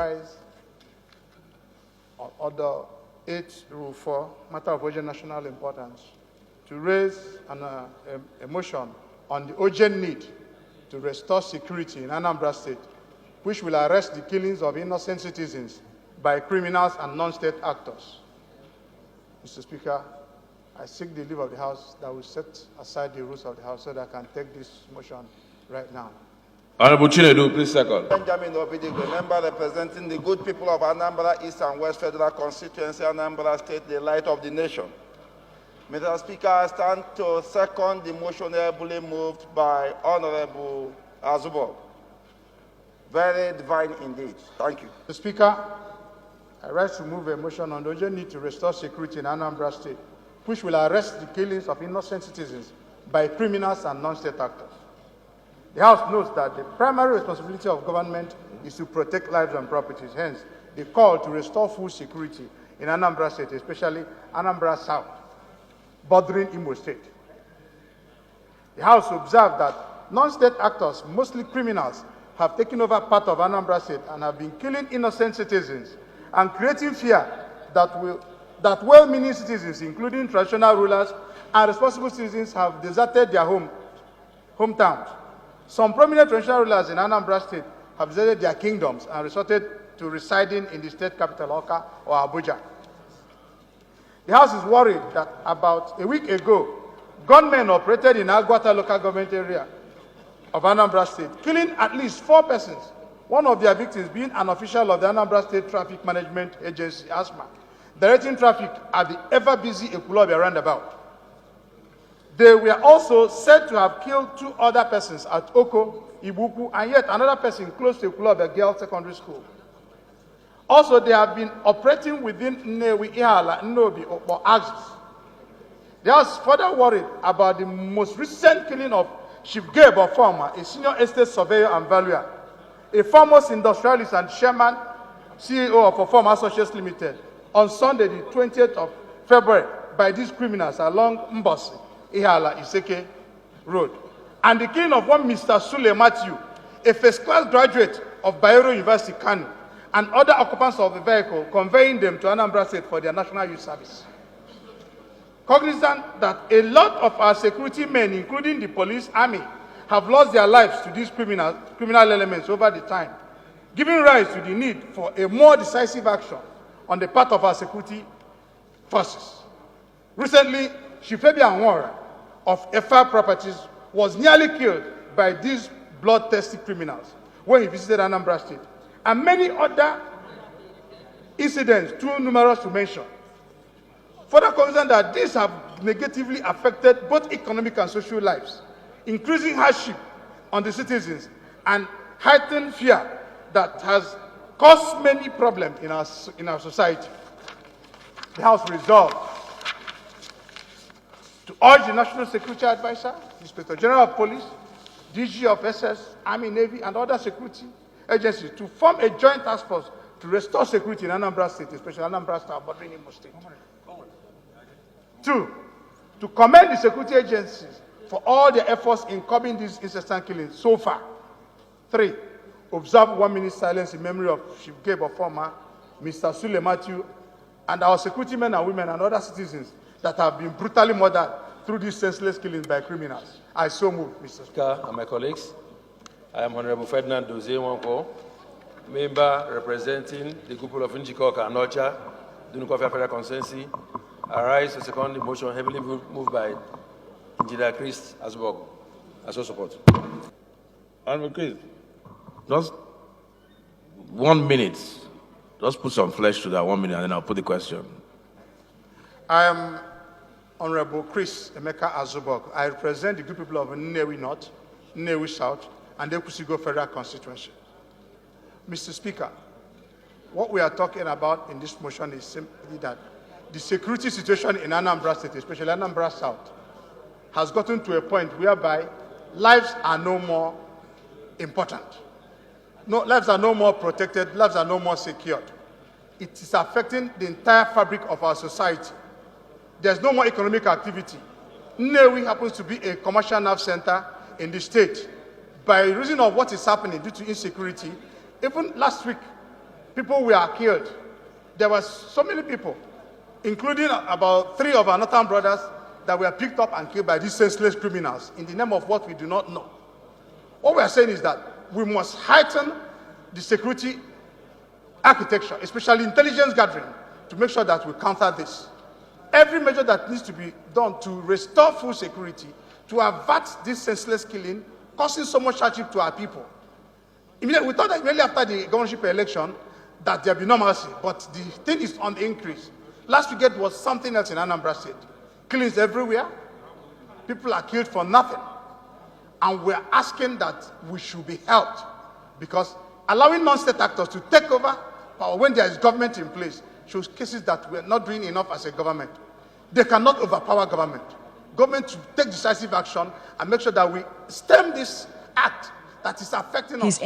arise on Order 8 Rule 4, matter of urgent national importance, to raise a motion on the urgent need to restore security in Anambra State, which will arrest the killings of innocent citizens by criminals and non-state actors. Mr. Speaker, I seek the leave of the House that will set aside the rules of the House so that I can take this motion right now. Honorable Chinedu, please second. Benjamin Obidigwe, member representing the good people of Anambra East and West Federal Constituency, Anambra State, the light of the nation. Mr. Speaker, I stand to second the motion ably moved by Honorable Azubuogu. Very divine indeed. Thank you. Mr. Speaker, I rise to move a motion on the urgent need to restore security in Anambra State, which will arrest the killings of innocent citizens by criminals and non-state actors. The House notes that the primary responsibility of government is to protect lives and properties. Hence, the call to restore full security in Anambra State, especially Anambra South, bordering Imo State. The House observed that non-state actors, mostly criminals, have taken over part of Anambra State and have been killing innocent citizens and creating fear that well-meaning citizens, including traditional rulers and responsible citizens, have deserted their hometowns. Some prominent traditional rulers in Anambra State have deserted their kingdoms and resorted to residing in the state capital, Awka or Abuja. The House is worried that about a week ago, gunmen operated in Agwata local government area of Anambra State, killing at least 4 persons, one of their victims being an official of the Anambra State Traffic Management Agency, ASMA, directing traffic at the ever-busy Ekulobia roundabout. They were also said to have killed 2 other persons at Oko, Ibuku, and yet another person close to Ekulobia Girls Secondary School. Also, they have been operating within Nnewi, Ihala, Nnobi, or axis. They are further worried about the most recent killing of Chief Gabe Ofoma, a senior estate surveyor and valuer, a foremost industrialist and chairman, CEO of Ofoma Associates Limited, on Sunday, the 20th of February, by these criminals along Mbosi, Ihala, Iseke Road. And the killing of one Mr. Sule Matthew, a first-class graduate of Bayero University, Kano, and other occupants of the vehicle, conveying them to Anambra State for their national youth service. Cognizant that a lot of our security men, including the police, army, have lost their lives to these criminal elements over the time, giving rise to the need for a more decisive action on the part of our security forces. Recently, Shifebi Anwara of Efa Properties was nearly killed by these bloodthirsty criminals when he visited Anambra State, and many other incidents too numerous to mention. Further cognizant that these have negatively affected both economic and social lives, increasing hardship on the citizens and heightened fear that has caused many problems in our society. The House resolved to urge the National Security Advisor, the Inspector General of Police, DG of SS, Army, Navy, and other security agencies to form a joint task force to restore security in Anambra State, especially Anambra State, bordering Imo State. 2, to commend the security agencies for all their efforts in curbing these incessant killings so far. 3, observe 1 minute silence in memory of Chief Gabe Ofoma, Mr. Sule Matthew, and our security men and women and other citizens that have been brutally murdered through these senseless killings by criminals. I so move, Mr. Speaker and my colleagues, I am Honorable Ferdinand Dozie Wanko, member representing the people of Njikoka and Ocha, Dunukofia Federal Constituency. I rise to second the motion heavily moved by Engineer Chris Azubuogu. I so support. Honorable Chris, just 1 minute. Just put some flesh to that 1 minute and then I'll put the question. I am Honorable Chris Emeka Azubuogu. I represent the good people of Nnewi North, Nnewi South, and the Ekusigo Federal Constituency. Mr. Speaker, what we are talking about in this motion is simply that the security situation in Anambra State, especially Anambra South, has gotten to a point whereby lives are no more important. No, lives are no more protected, lives are no more secured. It is affecting the entire fabric of our society. There's no more economic activity. Nnewi happens to be a commercial nerve center in the state. By reason of what is happening due to insecurity, even last week, People were killed. There were so many people, including about 3 of our northern brothers, that were picked up and killed by these senseless criminals in the name of what we do not know. What we are saying is that we must heighten the security architecture, especially intelligence gathering, to make sure that we counter this. Every measure that needs to be done to restore full security, to avert this senseless killing, causing so much hardship to our people. We thought that immediately after the governorship election that there'd be normalcy, but the thing is on the increase. Last weekend was something else in Anambra State. Killings everywhere. People are killed for nothing. And we're asking that we should be helped, because allowing non-state actors to take over power when there is government in place shows cases that we're not doing enough as a government. They cannot overpower government. Government should take decisive action and make sure that we stem this act that is affecting us.